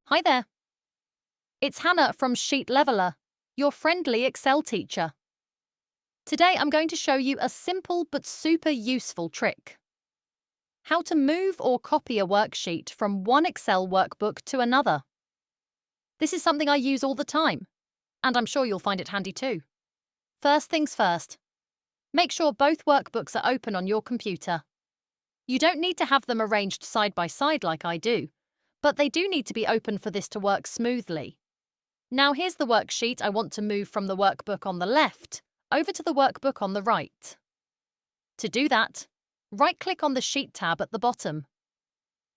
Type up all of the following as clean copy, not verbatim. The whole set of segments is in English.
Hi there. It's Hannah from Sheet Leveler, your friendly Excel teacher. Today I'm going to show you a simple but super useful trick. How to move or copy a worksheet from one Excel workbook to another. This is something I use all the time, and I'm sure you'll find it handy too. First things first, make sure both workbooks are open on your computer. You don't need to have them arranged side by side like I do, but they do need to be open for this to work smoothly. Now here's the worksheet I want to move from the workbook on the left over to the workbook on the right. To do that, right-click on the Sheet tab at the bottom.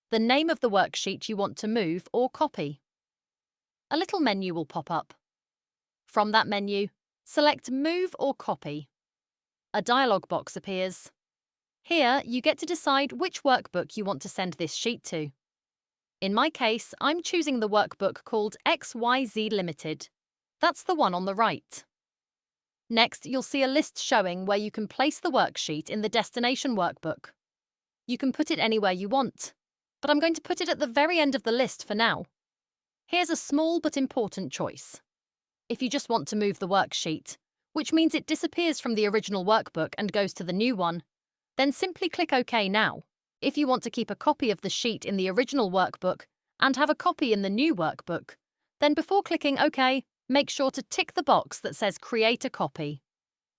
The name of the worksheet you want to move or copy. A little menu will pop up. From that menu, select Move or Copy. A dialog box appears. Here, you get to decide which workbook you want to send this sheet to. In my case, I'm choosing the workbook called XYZ Limited. That's the one on the right. Next, you'll see a list showing where you can place the worksheet in the destination workbook. You can put it anywhere you want, but I'm going to put it at the very end of the list for now. Here's a small but important choice. If you just want to move the worksheet, which means it disappears from the original workbook and goes to the new one, then simply click OK now. If you want to keep a copy of the sheet in the original workbook and have a copy in the new workbook, then before clicking OK, make sure to tick the box that says Create a Copy.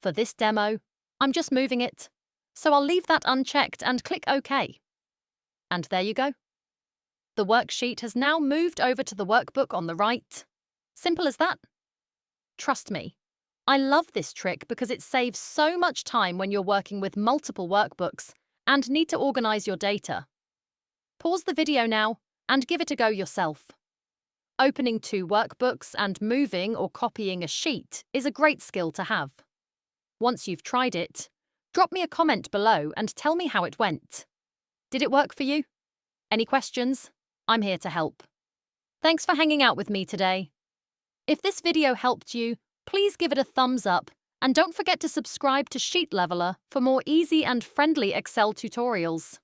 For this demo, I'm just moving it, so I'll leave that unchecked and click OK. And there you go. The worksheet has now moved over to the workbook on the right. Simple as that. Trust me, I love this trick because it saves so much time when you're working with multiple workbooks and need to organize your data. Pause the video now and give it a go yourself. Opening two workbooks and moving or copying a sheet is a great skill to have. Once you've tried it, drop me a comment below and tell me how it went. Did it work for you? Any questions? I'm here to help. Thanks for hanging out with me today. If this video helped you, please give it a thumbs up and don't forget to subscribe to Sheet Leveler for more easy and friendly Excel tutorials.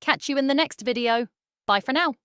Catch you in the next video. Bye for now.